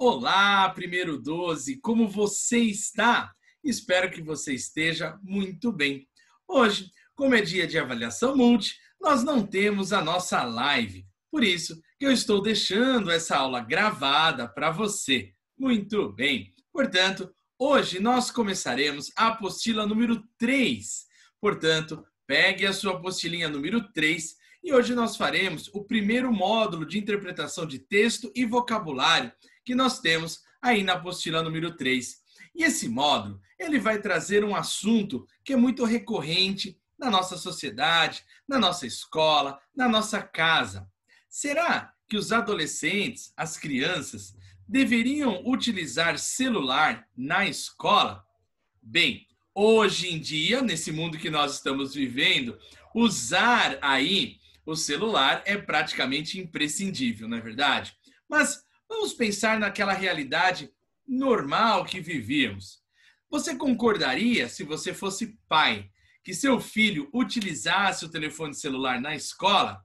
Olá, primeiro 12, como você está? Espero que você esteja muito bem. Hoje, como é dia de avaliação multi, nós não temos a nossa live. Por isso que eu estou deixando essa aula gravada para você. Muito bem. Portanto, hoje nós começaremos a apostila número 3. Portanto, pegue a sua apostilinha número 3 e hoje nós faremos o primeiro módulo de interpretação de texto e vocabulário que nós temos aí na apostila número 3. E esse módulo, ele vai trazer um assunto que é muito recorrente na nossa sociedade, na nossa escola, na nossa casa. Será que os adolescentes, as crianças, deveriam utilizar celular na escola? Bem, hoje em dia, nesse mundo que nós estamos vivendo, usar aí o celular é praticamente imprescindível, não é verdade? Mas vamos pensar naquela realidade normal que vivíamos. Você concordaria, se você fosse pai, que seu filho utilizasse o telefone celular na escola?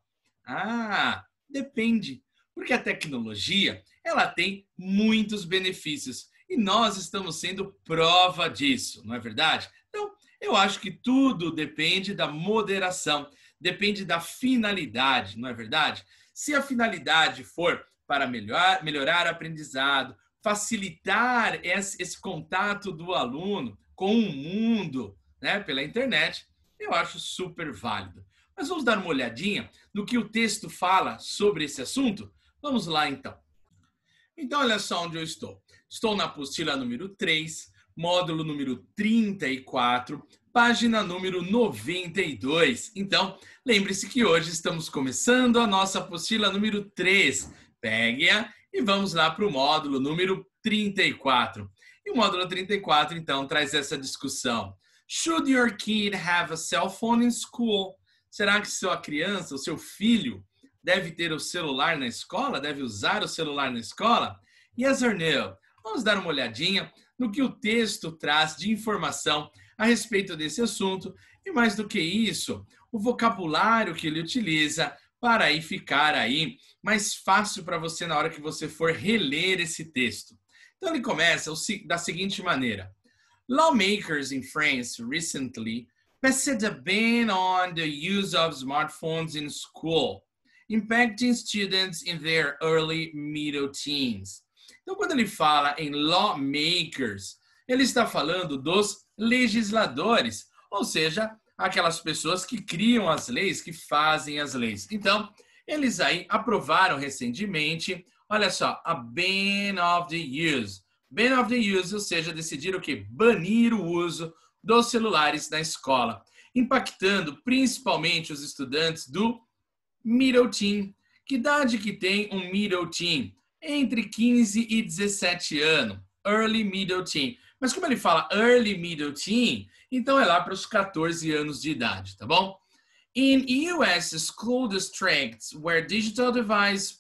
Depende, porque a tecnologia, ela tem muitos benefícios e nós estamos sendo prova disso, não é verdade? Então, eu acho que tudo depende da moderação, depende da finalidade, não é verdade? Se a finalidade for para melhorar o aprendizado, facilitar esse contato do aluno com o mundo, né, pela internet, eu acho super válido. Mas vamos dar uma olhadinha no que o texto fala sobre esse assunto? Vamos lá, então. Então, olha só onde eu estou. Estou na apostila número 3, módulo número 34, página número 92. Então, lembre-se que hoje estamos começando a nossa apostila número 3. Pegue-a e vamos lá para o módulo número 34. E o módulo 34, então, traz essa discussão. Should your kid have a cell phone in school? Será que sua criança, o seu filho, deve ter o celular na escola? Deve usar o celular na escola? Yes or no? Vamos dar uma olhadinha no que o texto traz de informação a respeito desse assunto e, mais do que isso, o vocabulário que ele utiliza para aí ficar aí mais fácil para você na hora que você for reler esse texto. Então ele começa da seguinte maneira. Lawmakers in France recently passed a ban on the use of smartphones in school, impacting students in their early middle teens. Então, quando ele fala em lawmakers, ele está falando dos legisladores, ou seja, aquelas pessoas que criam as leis, que fazem as leis. Então, eles aí aprovaram recentemente, olha só, a ban of the use. Ban of the use, ou seja, decidiram o quê? Banir o uso dos celulares na escola, impactando principalmente os estudantes do middle teen. Que idade que tem um middle teen? Entre 15 e 17 anos. Early middle teen. Mas como ele fala early middle teen, então é lá para os 14 anos de idade, tá bom? In US school districts where digital device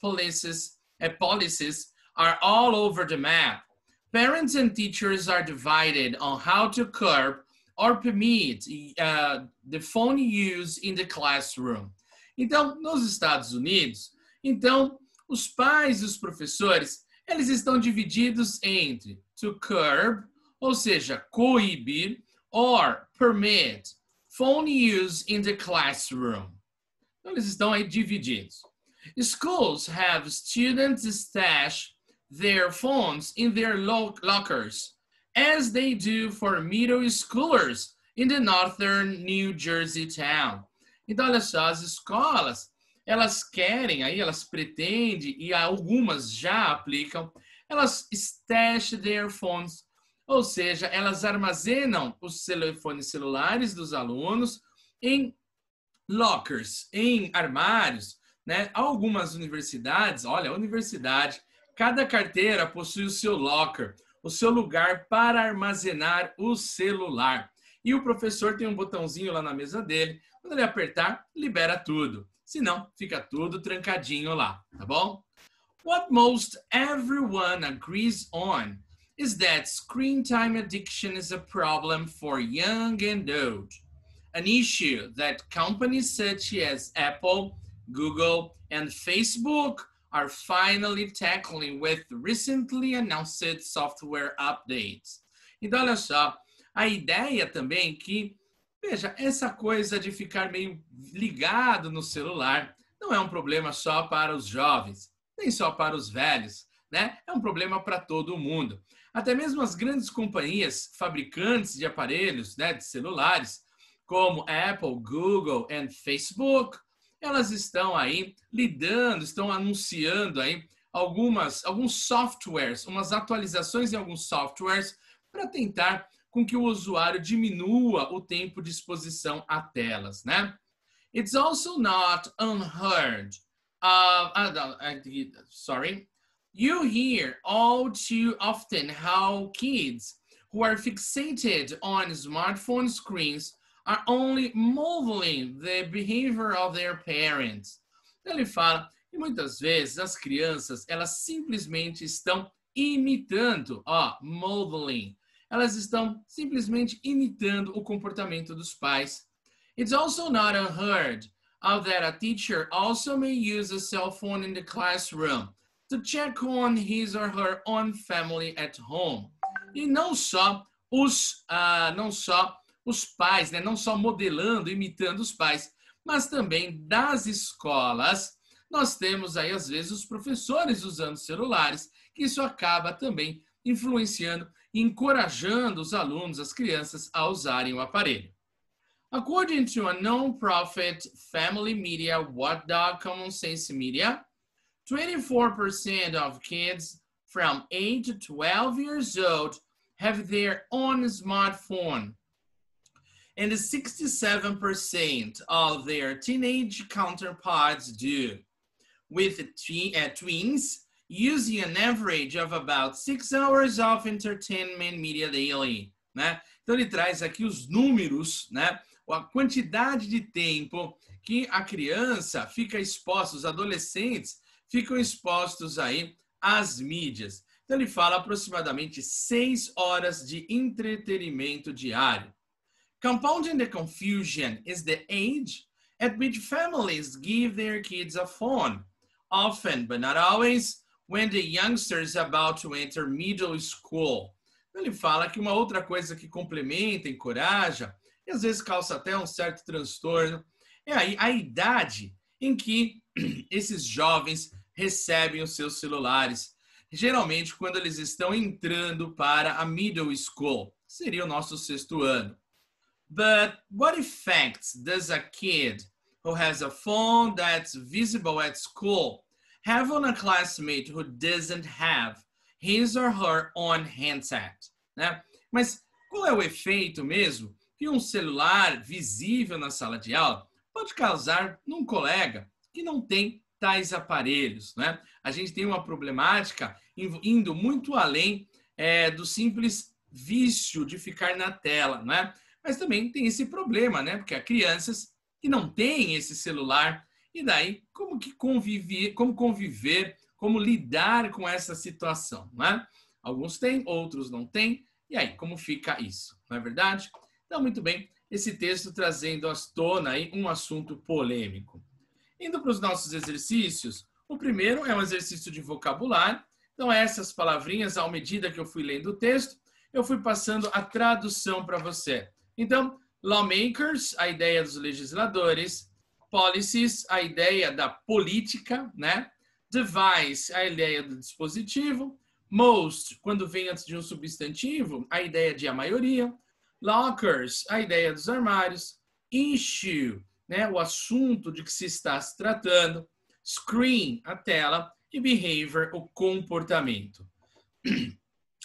policies are all over the map, parents and teachers are divided on how to curb or permit the phone use in the classroom. Então, nos Estados Unidos, então, os pais e os professores, eles estão divididos entre to curb, ou seja, coibir, or permit, phone use in the classroom. Então, eles estão aí divididos. Schools have students stash their phones in their lockers, as they do for middle schoolers in the northern New Jersey town. Então, olha só, as escolas, elas querem, aí elas pretendem, e algumas já aplicam, elas stash their phones, ou seja, elas armazenam os telefones celulares dos alunos em lockers, em armários, né? Algumas universidades, olha, a universidade, cada carteira possui o seu locker, o seu lugar para armazenar o celular. E o professor tem um botãozinho lá na mesa dele, quando ele apertar, libera tudo. Senão, fica tudo trancadinho lá, tá bom? What most everyone agrees on is that screen time addiction is a problem for young and old, an issue that companies such as Apple, Google, and Facebook are finally tackling with recently announced software updates. Então, olha só, a ideia também que, veja, essa coisa de ficar meio ligado no celular não é um problema só para os jovens, nem só para os velhos, né? É um problema para todo mundo. Até mesmo as grandes companhias fabricantes de aparelhos, né, de celulares, como Apple, Google e Facebook, elas estão aí lidando, estão anunciando aí alguns softwares, umas atualizações em alguns softwares para tentar com que o usuário diminua o tempo de exposição a telas, né? It's also not unheard of, you hear all too often how kids who are fixated on smartphone screens are only modeling the behavior of their parents. Ele fala que muitas vezes as crianças, elas simplesmente estão imitando, modeling. Elas estão simplesmente imitando o comportamento dos pais. It's also not unheard of that a teacher also may use a cell phone in the classroom to check on his or her own family at home. E não só os pais, né? Não só modelando, imitando os pais, mas também das escolas. Nós temos aí, às vezes, os professores usando celulares, que isso acaba também influenciando e encorajando os alunos, as crianças, a usarem o aparelho. According to a non-profit family media watchdog Common Sense Media, 24% of kids from 8 to 12 years old have their own smartphone, and 67% of their teenage counterparts do, with tweens using an average of about 6 hours of entertainment media daily, né? Então ele traz aqui os números, né? A quantidade de tempo que a criança fica exposta, os adolescentes ficam expostos aí às mídias. Então ele fala aproximadamente 6 horas de entretenimento diário. Compounding the confusion is the age at which families give their kids a phone, often, but not always, when the youngster is about to enter middle school. Ele fala que uma outra coisa que complementa, encoraja, e às vezes causa até um certo transtorno, é aí a idade em que esses jovens recebem os seus celulares, geralmente quando eles estão entrando para a middle school, seria o nosso 6º ano. But what effects does a kid who has a phone that's visible at school have on a classmate who doesn't have his or her own handset, né? Mas qual é o efeito mesmo que um celular visível na sala de aula pode causar num colega que não tem tais aparelhos, né? A gente tem uma problemática indo muito além do simples vício de ficar na tela, né? Mas também tem esse problema, né? Porque há crianças que não têm esse celular e daí como conviver, como lidar com essa situação, né? Alguns têm, outros não têm. E aí, como fica isso? Não é verdade? Então, muito bem, esse texto trazendo à tona aí um assunto polêmico. Indo para os nossos exercícios, o primeiro é um exercício de vocabulário. Então, essas palavrinhas, à medida que eu fui lendo o texto, eu fui passando a tradução para você. Então, lawmakers, a ideia dos legisladores, policies, a ideia da política, né? Device, a ideia do dispositivo, most, quando vem antes de um substantivo, a ideia de a maioria, lockers, a ideia dos armários, issue, né? O assunto de que se está se tratando, screen, a tela, e behavior, o comportamento.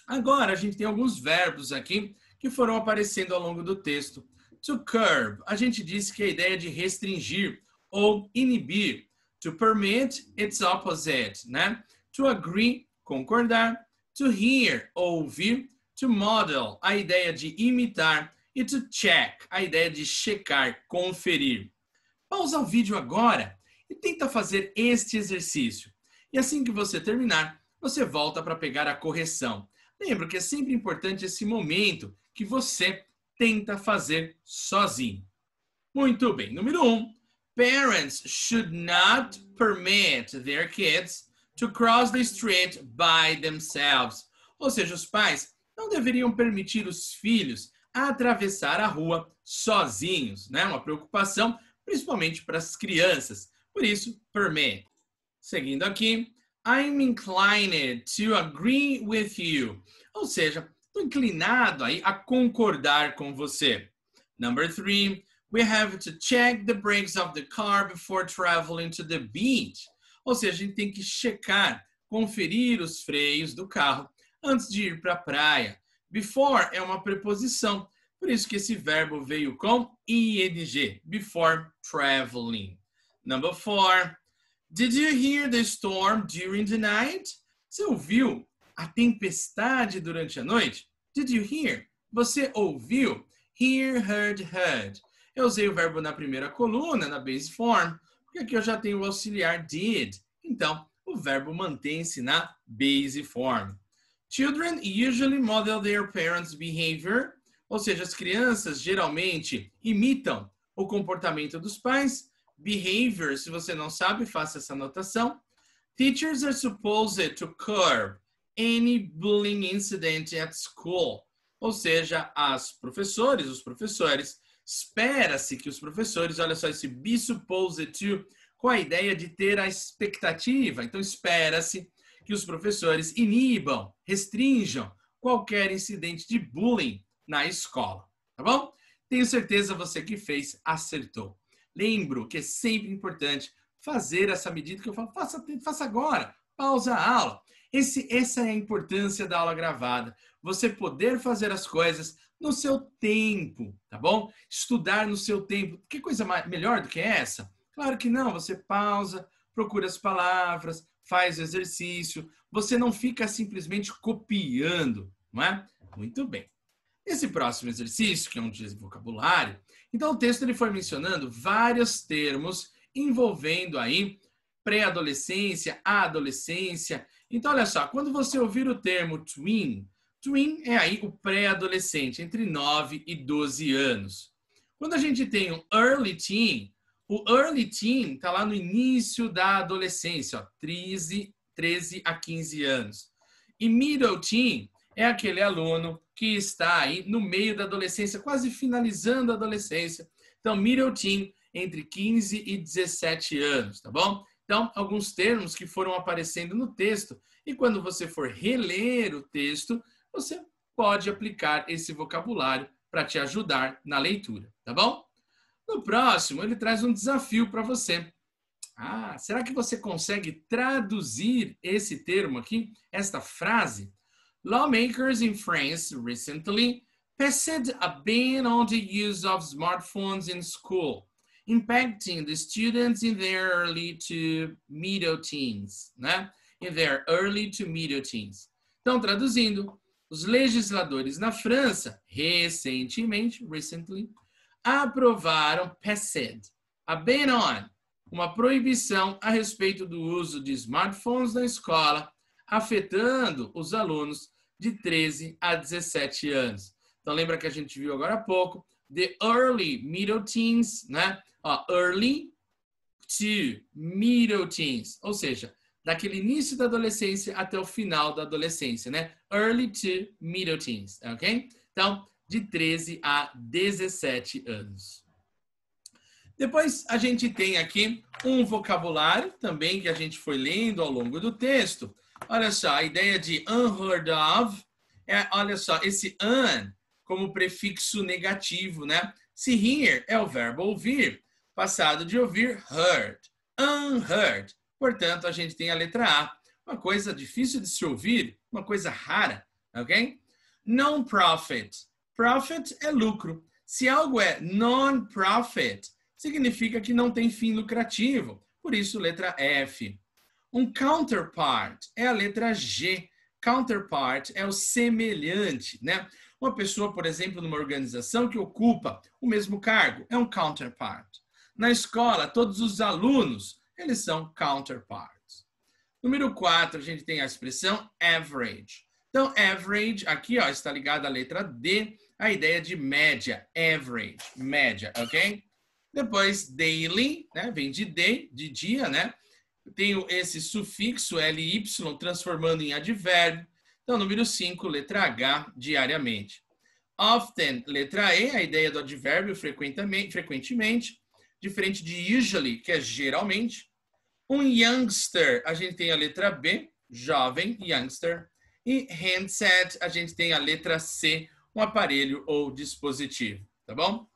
Agora, a gente tem alguns verbos aqui que foram aparecendo ao longo do texto. To curb, a gente disse que é a ideia de restringir ou inibir. To permit, its opposite, né? To agree, concordar. To hear, ouvir. To model, a ideia de imitar. E to check, a ideia de checar, conferir. Pausa o vídeo agora e tenta fazer este exercício. E assim que você terminar, você volta para pegar a correção. Lembra que é sempre importante esse momento que você tenta fazer sozinho. Muito bem. Número 1. Parents should not permit their kids to cross the street by themselves. Ou seja, os pais não deveriam permitir os filhos atravessar a rua sozinhos, né? Uma preocupação, principalmente para as crianças. Por isso, permit. Seguindo aqui, I'm inclined to agree with you. Ou seja, estou inclinado aí a concordar com você. Number 3, we have to check the brakes of the car before traveling to the beach. Ou seja, a gente tem que checar, conferir os freios do carro antes de ir para a praia. Before é uma preposição, por isso que esse verbo veio com ing, before traveling. Number 4, did you hear the storm during the night? Você ouviu a tempestade durante a noite? Did you hear? Você ouviu? Hear, heard, heard. Eu usei o verbo na primeira coluna, na base form, porque aqui eu já tenho o auxiliar did. Então, o verbo mantém-se na base form. Children usually model their parents' behavior, ou seja, as crianças geralmente imitam o comportamento dos pais. Behavior, se você não sabe, faça essa anotação. Teachers are supposed to curb any bullying incident at school. Ou seja, os professores, espera-se que os professores, olha só esse be supposed to, com a ideia de ter a expectativa. Então, espera-se que os professores inibam, restringam qualquer incidente de bullying na escola, tá bom? Tenho certeza você que fez, acertou. Lembro que é sempre importante fazer essa medida que eu falo, faça agora, pausa a aula. Essa é a importância da aula gravada. Você poder fazer as coisas no seu tempo, tá bom? Estudar no seu tempo. Que coisa melhor do que essa? Claro que não, você pausa, procura as palavras, faz o exercício. Você não fica simplesmente copiando, não é? Muito bem. Esse próximo exercício, que é um de vocabulário, então o texto ele foi mencionando vários termos envolvendo aí pré-adolescência, adolescência. Então, olha só, quando você ouvir o termo tween é aí o pré-adolescente, entre 9 e 12 anos. Quando a gente tem um early teen, o early teen está lá no início da adolescência, ó, 13 a 15 anos. E middle teen é aquele aluno que está aí no meio da adolescência, quase finalizando a adolescência. Então, middle teen, entre 15 e 17 anos, tá bom? Então, alguns termos que foram aparecendo no texto. E quando você for reler o texto, você pode aplicar esse vocabulário para te ajudar na leitura, tá bom? No próximo, ele traz um desafio para você. Será que você consegue traduzir esse termo aqui, esta frase? Lawmakers in France recently passed a ban on the use of smartphones in school, impacting the students in their early to middle teens, né? In their early to middle teens. Então, traduzindo, os legisladores na França, recently, aprovaram passed, a ban on, uma proibição a respeito do uso de smartphones na escola, afetando os alunos de 13 a 17 anos. Então, lembra que a gente viu agora há pouco, the early middle teens, né? Early to middle teens, ou seja, daquele início da adolescência até o final da adolescência, né? Early to middle teens, ok? Então, de 13 a 17 anos. Depois, a gente tem aqui um vocabulário também que a gente foi lendo ao longo do texto. Olha só, a ideia de unheard of olha só, esse un como prefixo negativo, né? Se hear é o verbo ouvir, passado de ouvir, heard. Unheard. Portanto, a gente tem a letra A. Uma coisa difícil de se ouvir, uma coisa rara, ok? Non-profit. Profit é lucro. Se algo é non-profit, significa que não tem fim lucrativo. Por isso, letra F. Um counterpart é a letra G. Counterpart é o semelhante, né? Uma pessoa, por exemplo, numa organização que ocupa o mesmo cargo, é um counterpart. Na escola, todos os alunos, eles são counterparts. Número 4, a gente tem a expressão average. Então, average, aqui ó, está ligada à letra D, a ideia de média, average, média, ok? Depois, daily, né? Vem de day, de dia, né? tenho esse sufixo ly transformando em advérbio. Então, número 5, letra H, diariamente. Often, letra E, a ideia do advérbio frequentemente, diferente de usually, que é geralmente. Um youngster, a gente tem a letra B, jovem, youngster. E handset, a gente tem a letra C, um aparelho ou dispositivo, tá bom?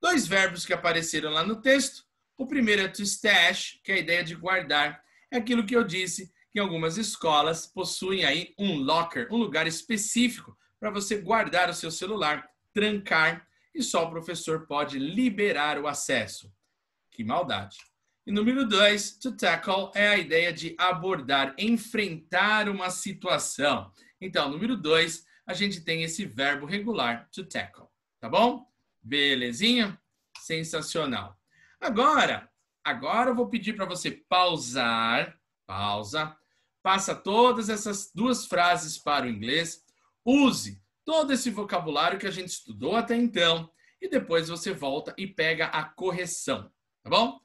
2 verbos que apareceram lá no texto. O primeiro é to stash, que é a ideia de guardar. É aquilo que eu disse, que algumas escolas possuem aí um locker, um lugar específico para você guardar o seu celular, trancar, e só o professor pode liberar o acesso. Que maldade. E número 2, to tackle, é a ideia de abordar, enfrentar uma situação. Então, número 2, a gente tem esse verbo regular, to tackle. Tá bom? Belezinha? Sensacional. Agora eu vou pedir para você pausar, passa todas essas 2 frases para o inglês, use todo esse vocabulário que a gente estudou até então e depois você volta e pega a correção, tá bom?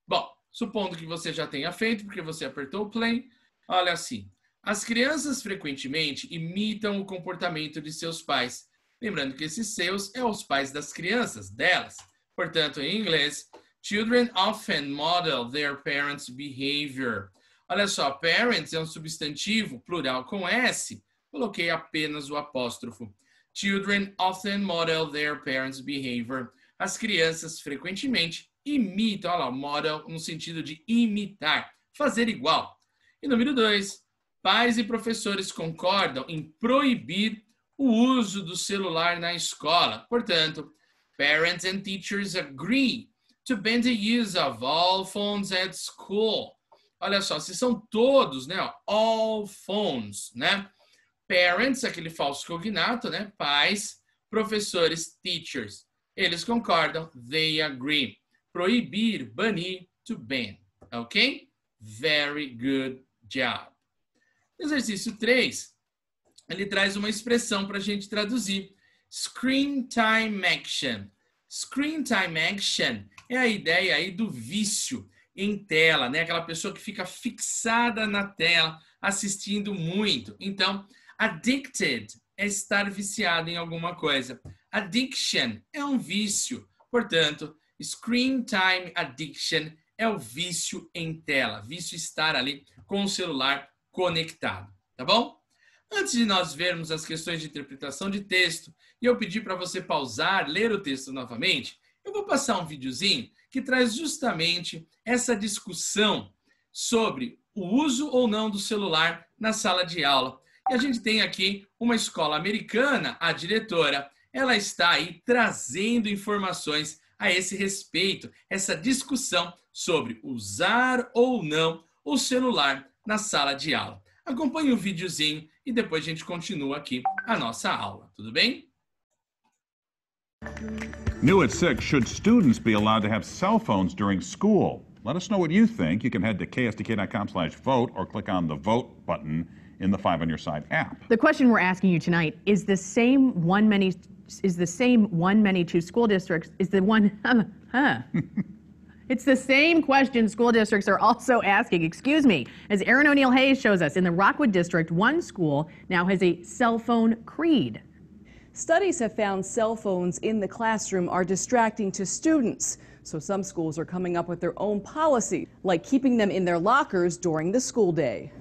Bom, supondo que você já tenha feito, porque você apertou o play, olha assim. As crianças frequentemente imitam o comportamento de seus pais. Lembrando que esses seus é os pais das crianças, delas. Portanto, em inglês, children often model their parents' behavior. Olha só, parents é um substantivo plural com S. Coloquei apenas o apóstrofo. Children often model their parents' behavior. As crianças frequentemente imitam, olha lá, model no sentido de imitar, fazer igual. E número 2, pais e professores concordam em proibir o uso do celular na escola. Portanto, parents and teachers agree to ban the use of all phones at school. Olha só, se são todos, né? All phones, né? Parents, aquele falso cognato, né? Pais, professores, teachers. Eles concordam, they agree. Proibir, banir, to ban. Ok? Very good job. Exercício 3, ele traz uma expressão para a gente traduzir. Screen time action. Screen time action é a ideia aí do vício em tela, né? Aquela pessoa que fica fixada na tela, assistindo muito. Então, addicted é estar viciado em alguma coisa. Addiction é um vício. Portanto, screen time addiction é o vício em tela. Vício estar ali com o celular conectado. Tá bom? Antes de nós vermos as questões de interpretação de texto e eu pedir para você pausar, ler o texto novamente, eu vou passar um videozinho que traz justamente essa discussão sobre o uso ou não do celular na sala de aula. E a gente tem aqui uma escola americana, a diretora, ela está aí trazendo informações a esse respeito, essa discussão sobre usar ou não o celular na sala de aula. Acompanhe o videozinho e depois a gente continua aqui a nossa aula, tudo bem? New at 6, should students be allowed to have cell phones during school? Let us know what you think. You can head to kstk.com/vote or click on the vote button in the 5 on Your Side app. The question we're asking you tonight is the same one many to school districts is the one It's the same question school districts are also asking. Excuse me. As Aaron O'Neill Hayes shows us, in the Rockwood district, one school now has a cell phone creed. Studies have found cell phones in the classroom are distracting to students. So some schools are coming up with their own policy, like keeping them in their lockers during the school day.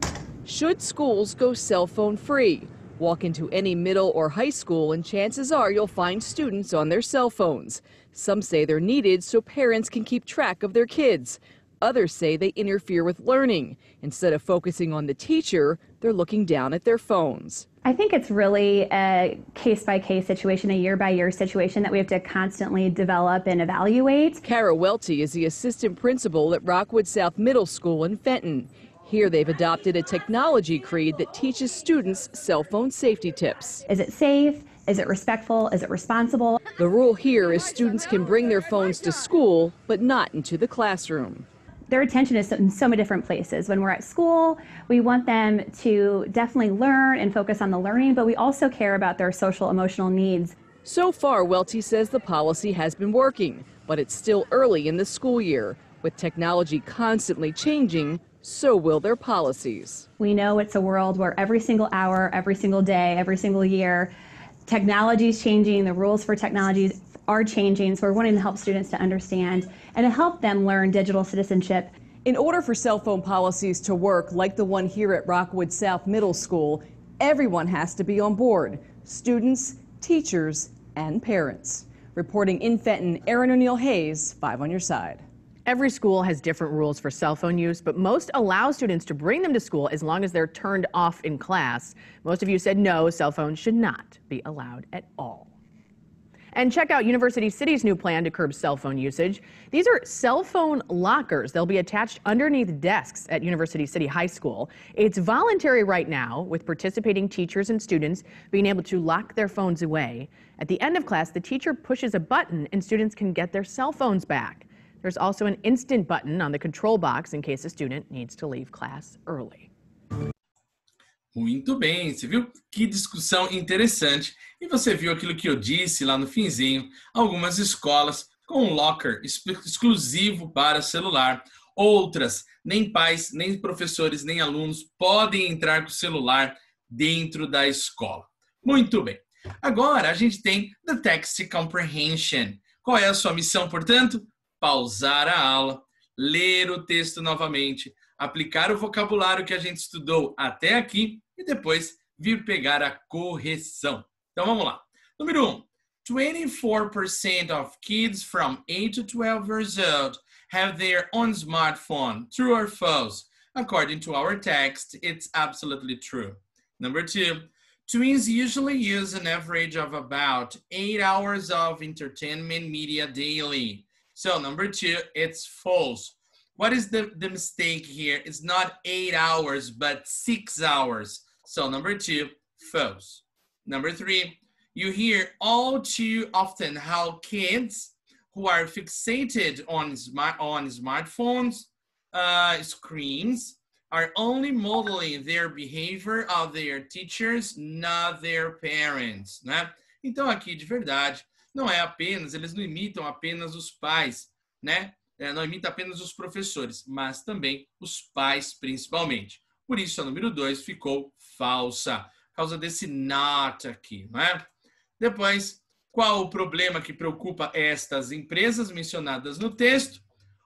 Should schools go cell phone free? Walk into any middle or high school and chances are you'll find students on their cell phones. Some say they're needed so parents can keep track of their kids. Others say they interfere with learning. Instead of focusing on the teacher, they're looking down at their phones. I think it's really a case-by-case situation, a year-by-year situation that we have to constantly develop and evaluate. Kara Welty is the assistant principal at Rockwood South Middle School in Fenton. Here they've adopted a technology creed that teaches students cell phone safety tips. Is it safe? Is it respectful? Is it responsible? The rule here is students can bring their phones to school, but not into the classroom. Their attention is in so many different places. When we're at school, we want them to definitely learn and focus on the learning, but we also care about their social, emotional needs. So far, Welty says the policy has been working, but it's still early in the school year. With technology constantly changing, so will their policies. We know it's a world where every single hour, every single day, every single year, technology is changing, the rules for technologies are changing, so we're wanting to help students to understand and to help them learn digital citizenship. In order for cell phone policies to work like the one here at Rockwood South Middle School, everyone has to be on board: students, teachers, and parents. Reporting in Fenton, Erin O'Neill Hayes, 5 on your side. Every school has different rules for cell phone use, but most allow students to bring them to school as long as they're turned off in class. Most of you said no, cell phones should not be allowed at all. And check out University City's new plan to curb cell phone usage. These are cell phone lockers. They'll be attached underneath desks at University City High School. It's voluntary right now, with participating teachers and students being able to lock their phones away. At the end of class, the teacher pushes a button and students can get their cell phones back. There's also an instant button on the control box in case a student needs to leave class early. Muito bem, você viu que discussão interessante. E você viu aquilo que eu disse lá no finzinho, algumas escolas com um locker exclusivo para celular. Outras, nem pais, nem professores, nem alunos podem entrar com o celular dentro da escola. Muito bem. Agora a gente tem the text comprehension. Qual é a sua missão, portanto? Pausar a aula, ler o texto novamente, aplicar o vocabulário que a gente estudou até aqui e depois vir pegar a correção. Então vamos lá. Número 1. 24% of kids from 8 to 12 years old have their own smartphone, true or false? According to our text, it's absolutely true. Number 2. Tweens usually use an average of about 8 hours of entertainment media daily. So number 2, it's false. What is the mistake here? It's not 8 hours, but 6 hours. So number 2, false. Number 3, you hear all too often how kids who are fixated on smartphones, screens, are only modeling their behavior of their teachers, not their parents, né? Então aqui, de verdade, não é apenas, eles não imitam apenas os pais, né? Não imitam apenas os professores, mas também os pais, principalmente. Por isso, a número 2 ficou falsa, por causa desse not aqui, né? Depois, qual o problema que preocupa estas empresas mencionadas no texto?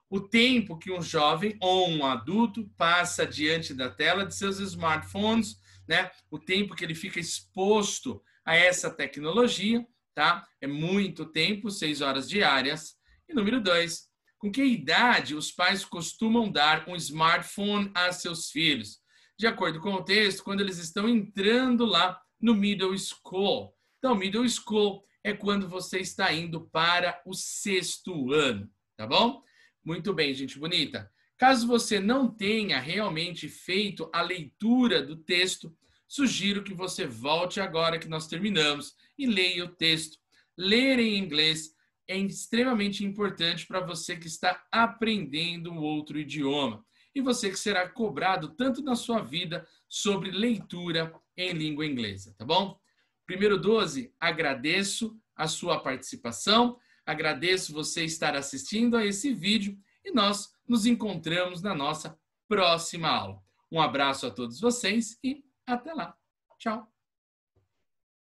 O tempo que um jovem ou um adulto passa diante da tela de seus smartphones, né? O tempo que ele fica exposto a essa tecnologia, tá? É muito tempo, 6 horas diárias. E número 2, com que idade os pais costumam dar um smartphone a seus filhos? De acordo com o texto, quando eles estão entrando lá no middle school. Então, middle school é quando você está indo para o 6º ano, tá bom? Muito bem, gente bonita. Caso você não tenha realmente feito a leitura do texto, sugiro que você volte agora que nós terminamos e leia o texto. Ler em inglês é extremamente importante para você que está aprendendo um outro idioma e você que será cobrado tanto na sua vida sobre leitura em língua inglesa, tá bom? Primeiro 12, agradeço a sua participação, agradeço você estar assistindo a esse vídeo e nós nos encontramos na nossa próxima aula. Um abraço a todos vocês e até lá. Tchau!